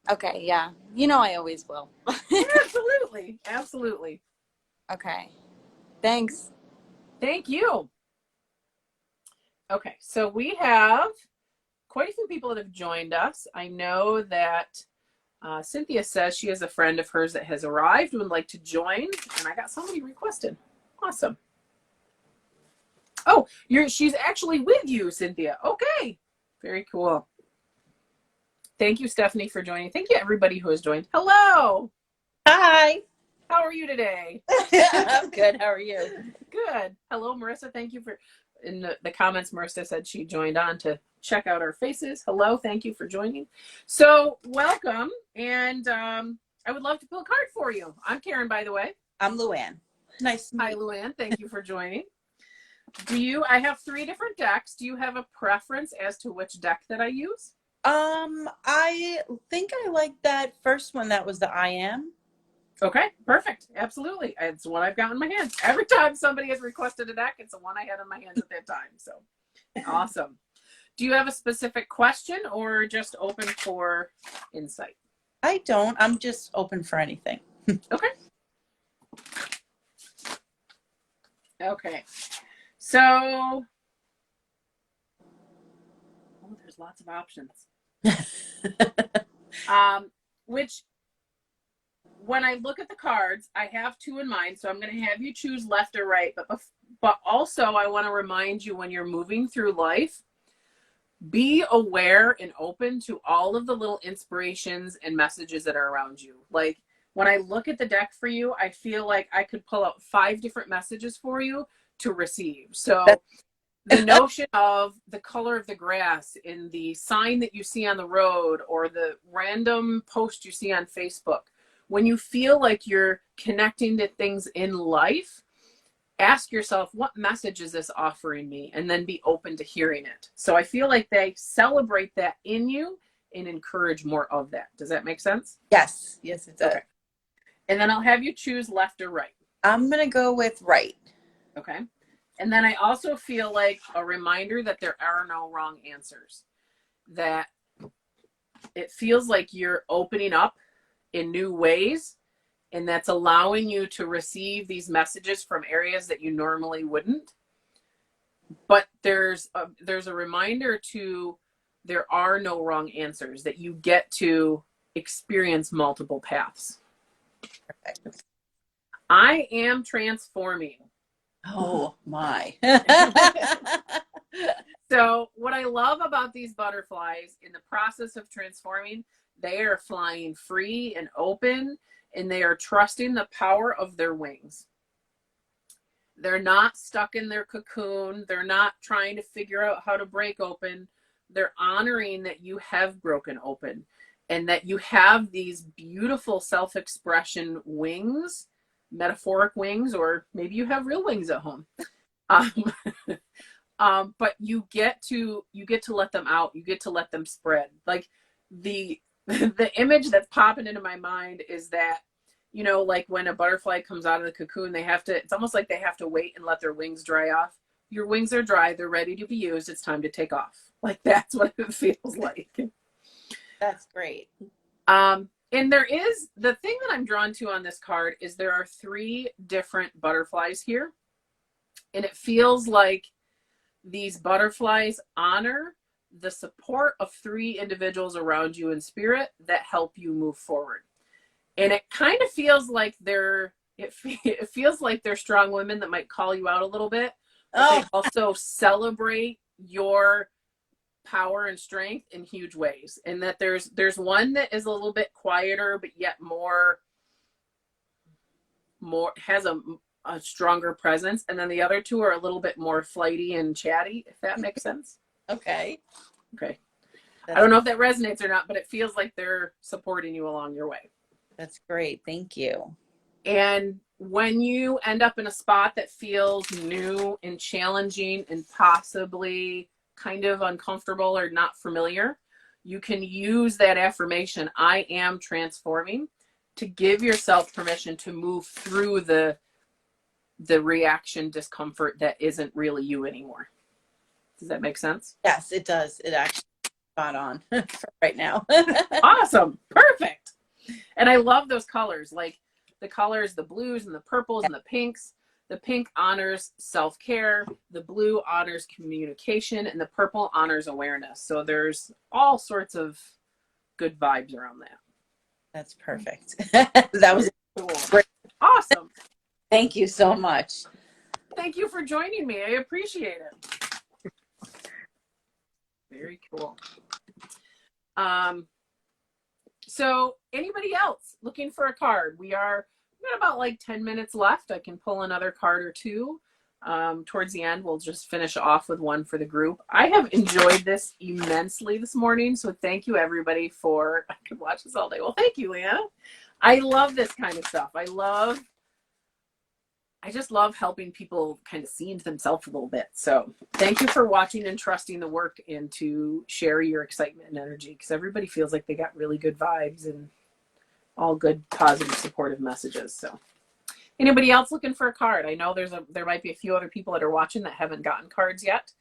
Speaker 5: Okay, yeah. You know I always will.
Speaker 1: Absolutely. Absolutely.
Speaker 5: Okay. Thanks.
Speaker 1: Thank you. Okay, so we have quite a few people that have joined us. I know that Cynthia says she has a friend of hers that has arrived and would like to join, and I got somebody requested. Awesome. Oh, she's actually with you, Cynthia. Okay, very cool. Thank you, Stephanie, for joining. Thank you, everybody who has joined. Hello.
Speaker 6: Hi.
Speaker 1: How are you today?
Speaker 6: I'm good. How are you?
Speaker 1: Good. Hello, Marissa. Thank you for in the comments, Marissa said she joined on to check out our faces. Hello, thank you for joining. So welcome, and I would love to pull a card for you. I'm Karen, by the way.
Speaker 6: I'm Luann. Nice to meet
Speaker 1: Hi,
Speaker 6: you.
Speaker 1: Luann. Thank you for joining. I have 3 different decks. Do you have a preference as to which deck that I use?
Speaker 6: I think I like that first one. That was the I Am.
Speaker 1: Okay, perfect. Absolutely. It's the one I've got in my hands. Every time somebody has requested a deck, it's the one I had in my hands at that time. So awesome. Do you have a specific question or just open for insight?
Speaker 6: I don't. I'm just open for anything.
Speaker 1: Okay. Okay. So, there's lots of options. Which, when I look at the cards, I have 2 in mind. So I'm going to have you choose left or right. But also, I want to remind you, when you're moving through life, be aware and open to all of the little inspirations and messages that are around you. Like, when I look at the deck for you, I feel like I could pull out 5 different messages for you to receive. So the notion of the color of the grass in the sign that you see on the road or the random post you see on Facebook, when you feel like you're connecting to things in life, ask yourself, what message is this offering me? And then be open to hearing it. So I feel like they celebrate that in you and encourage more of that. Does that make sense?
Speaker 6: Yes. Yes, it does.
Speaker 1: Okay. And then I'll have you choose left or right.
Speaker 6: I'm going to go with right.
Speaker 1: Okay. And then I also feel like a reminder that there are no wrong answers. That it feels like you're opening up in new ways, and that's allowing you to receive these messages from areas that you normally wouldn't. But there's a reminder to, there are no wrong answers, that you get to experience multiple paths.
Speaker 6: Perfect.
Speaker 1: I am transforming.
Speaker 6: Oh my.
Speaker 1: So what I love about these butterflies in the process of transforming, they are flying free and open, and they are trusting the power of their wings. They're not stuck in their cocoon. They're not trying to figure out how to break open. They're honoring that you have broken open and that you have these beautiful self-expression wings, metaphoric wings, or maybe you have real wings at home. But you get to let them out. You get to let them spread. Like the image that's popping into my mind is that, you know, like when a butterfly comes out of the cocoon, it's almost like they have to wait and let their wings dry off. Your wings are dry. They're ready to be used. It's time to take off. Like, that's what it feels like.
Speaker 6: That's great.
Speaker 1: And there is, the thing that I'm drawn to on this card is there are 3 different butterflies here. And it feels like these butterflies honor the support of 3 individuals around you in spirit that help you move forward. And it kind of feels like it feels like they're strong women that might call you out a little bit, but they also celebrate your power and strength in huge ways. And that there's one that is a little bit quieter, but yet more has a stronger presence. And then the other 2 are a little bit more flighty and chatty, if that makes sense.
Speaker 6: Okay.
Speaker 1: I don't know if that resonates or not, but it feels like they're supporting you along your way.
Speaker 6: That's great. Thank you.
Speaker 1: And when you end up in a spot that feels new and challenging and possibly kind of uncomfortable or not familiar, you can use that affirmation, I am transforming, to give yourself permission to move through the reaction discomfort that isn't really you anymore. Does that make sense?
Speaker 6: Yes, it does. It actually is spot on for right now.
Speaker 1: Awesome. Perfect. And I love those colors, like the colors, the blues and the purples and the pinks. The pink honors self-care, the blue honors communication, and the purple honors awareness. So there's all sorts of good vibes around that.
Speaker 6: That's perfect. That was
Speaker 1: cool.
Speaker 6: Great.
Speaker 1: Awesome.
Speaker 6: Thank you so much.
Speaker 1: Thank you for joining me. I appreciate it. Very cool. So anybody else looking for a card? We've got about like 10 minutes left. I can pull another card or 2. Towards the end, we'll just finish off with one for the group. I have enjoyed this immensely this morning, so thank you everybody for, I could watch this all day. Well, thank you, Leanna. I love this kind of stuff. I just love helping people kind of see into themselves a little bit. So thank you for watching and trusting the work and to share your excitement and energy, because everybody feels like they got really good vibes and all good, positive, supportive messages. So anybody else looking for a card? I know there might be a few other people that are watching that haven't gotten cards yet.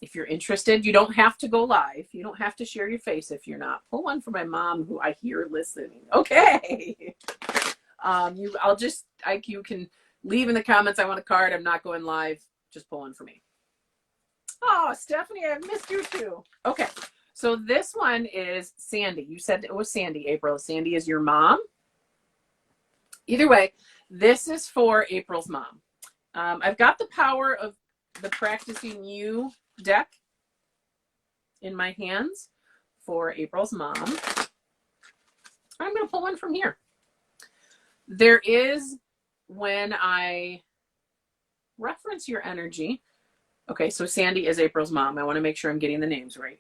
Speaker 1: If you're interested, you don't have to go live. You don't have to share your face if you're not. Pull one for my mom, who I hear listening. Okay. You can leave in the comments, I want a card. I'm not going live. Just pull one for me. Oh, Stephanie, I missed you too. Okay. So this one is Sandy. You said it was Sandy, April. Sandy is your mom. Either way, this is for April's mom. I've got the Power of the Practicing You deck in my hands for April's mom. I'm going to pull one from here. There is, when I reference your energy, okay, so Sandy is April's mom. I want to make sure I'm getting the names right.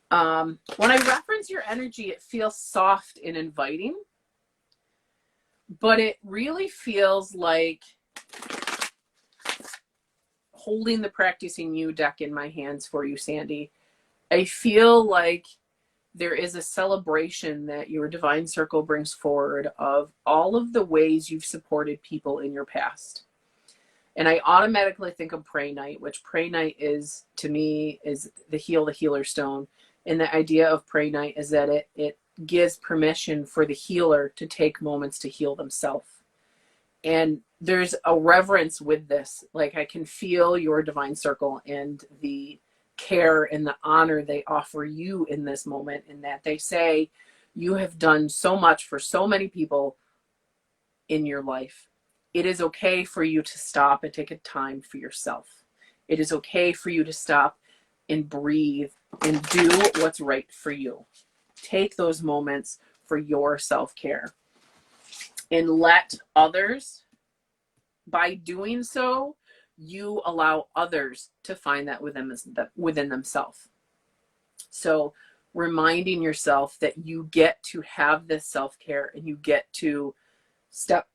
Speaker 1: When I reference your energy, it feels soft and inviting, but it really feels like holding the Practicing You deck in my hands for you, Sandy. I feel like there is a celebration that your divine circle brings forward of all of the ways you've supported people in your past. And I automatically think of Pray Night, which Pray Night is, to me, is the Healer Stone. And the idea of Pray Night is that it gives permission for the healer to take moments to heal themselves. And there's a reverence with this. Like, I can feel your divine circle and the care and the honor they offer you in this moment, in that they say you have done so much for so many people in your life. It is okay for you to stop and take a time for yourself. It is okay for you to stop and breathe and do what's right for you. Take those moments for your self-care and let others, by doing so, you allow others to find that within themselves. So reminding yourself that you get to have this self-care and you get to step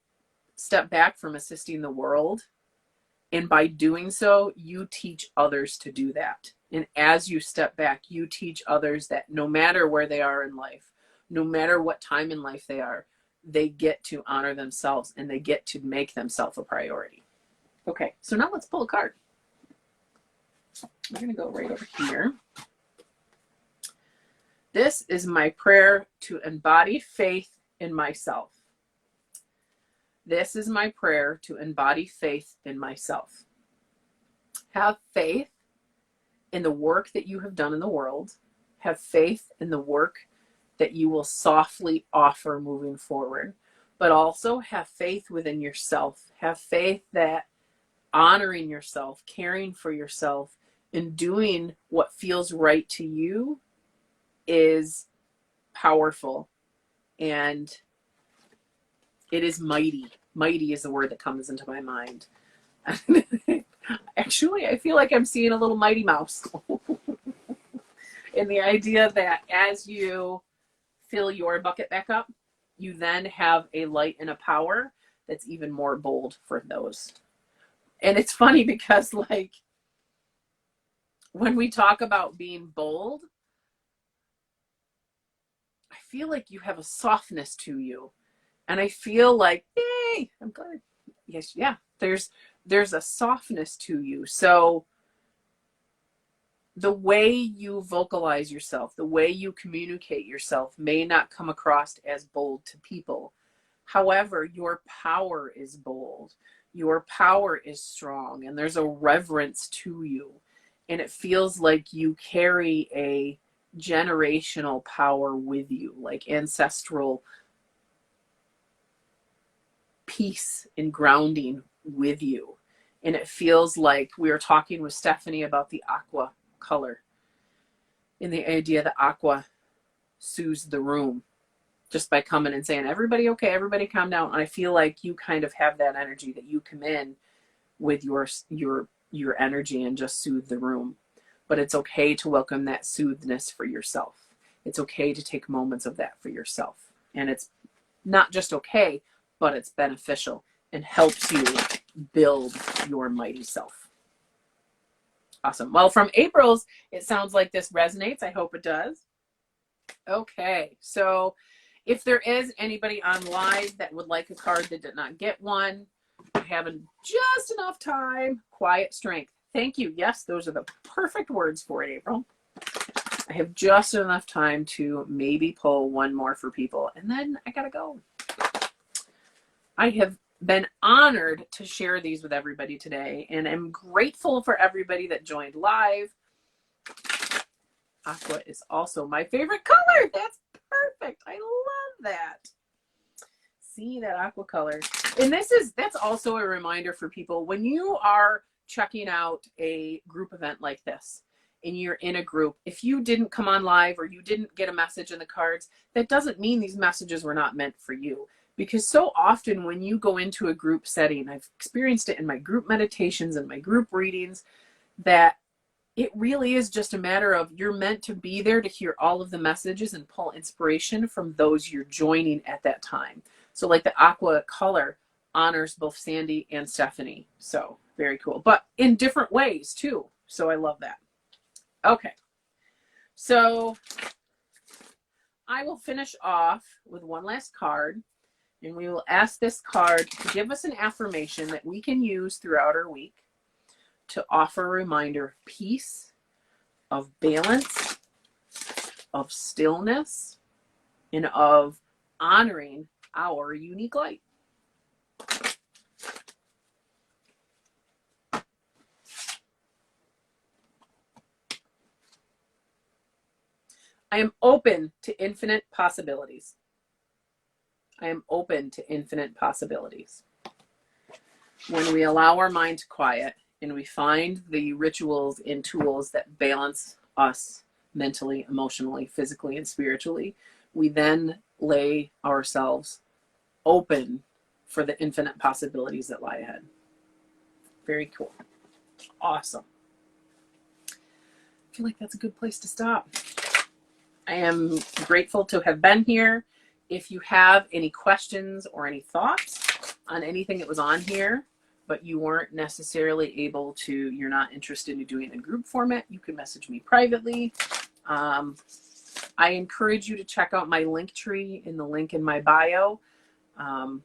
Speaker 1: back from assisting the world. And by doing so, you teach others to do that. And as you step back, you teach others that no matter where they are in life, no matter what time in life they are, they get to honor themselves and they get to make themselves a priority. Okay, so now let's pull a card. We're going to go right over here. This is my prayer to embody faith in myself. This is my prayer to embody faith in myself. Have faith in the work that you have done in the world. Have faith in the work that you will softly offer moving forward. But also have faith within yourself. Have faith that honoring yourself, caring for yourself, and doing what feels right to you is powerful. And it is mighty. Mighty is the word that comes into my mind. Actually, I feel like I'm seeing a little Mighty Mouse. And the idea that as you fill your bucket back up, you then have a light and a power that's even more bold for those. And it's funny because, like, when we talk about being bold, I feel like you have a softness to you. And I feel like, yay, I'm glad. Yes, yeah, there's a softness to you. So the way you vocalize yourself, the way you communicate yourself may not come across as bold to people. However, your power is bold. Your power is strong, and there's a reverence to you. And it feels like you carry a generational power with you, like ancestral peace and grounding with you. And it feels like we were talking with Stephanie about the aqua color, and the idea that aqua soothes the room. just by coming and saying, everybody okay, everybody calm down. And I feel like you kind of have that energy that you come in with your energy and just soothe the room. But it's okay to welcome that soothness for yourself. It's okay to take moments of that for yourself. And it's not just okay, but it's beneficial and helps you build your mighty self. Awesome. Well, from April's, it sounds like this resonates. I hope it does. Okay, so if there is anybody on live that would like a card that did not get one, having just enough time. Quiet strength. Thank you. Yes, those are the perfect words for it, April. I have just enough time to maybe pull one more for people, and then I gotta go. I have been honored to share these with everybody today, and I'm grateful for everybody that joined live. Aqua is also my favorite color. That's perfect. I love that. See that aqua color. And that's also a reminder for people when you are checking out a group event like this and you're in a group, if you didn't come on live or you didn't get a message in the cards, that doesn't mean these messages were not meant for you. Because so often when you go into a group setting, I've experienced it in my group meditations and my group readings, that it really is just a matter of you're meant to be there to hear all of the messages and pull inspiration from those you're joining at that time. So like the aqua color honors both Sandy and Stephanie. So very cool, but in different ways too. So I love that. Okay. So I will finish off with one last card, and we will ask this card to give us an affirmation that we can use throughout our week to offer a reminder of peace, of balance, of stillness, and of honoring our unique light. I am open to infinite possibilities. I am open to infinite possibilities. When we allow our mind to quiet and we find the rituals and tools that balance us mentally, emotionally, physically, and spiritually, we then lay ourselves open for the infinite possibilities that lie ahead. Very cool. Awesome. I feel like that's a good place to stop. I am grateful to have been here. If you have any questions or any thoughts on anything that was on here, but you weren't necessarily able to, you're not interested in doing a group format, you can message me privately. I encourage you to check out my link tree in the link in my bio. And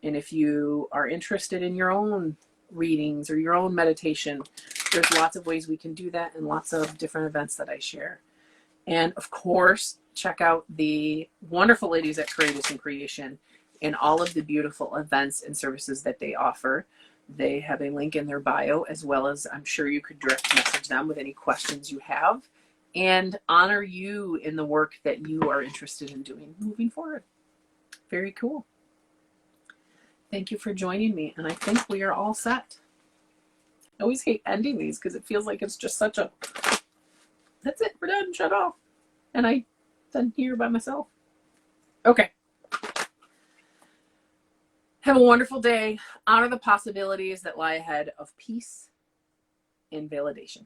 Speaker 1: if you are interested in your own readings or your own meditation, there's lots of ways we can do that and lots of different events that I share. And of course, check out the wonderful ladies at Courageous in Creation and all of the beautiful events and services that they offer. They have a link in their bio, as well as I'm sure you could direct message them with any questions you have, and honor you in the work that you are interested in doing moving forward. Very cool. Thank you for joining me, and I think we are all set. I always hate ending these because it feels like it's just such a, that's it, we're done, shut off. And I'm done here by myself. Okay. Have a wonderful day. Honor the possibilities that lie ahead of peace and validation.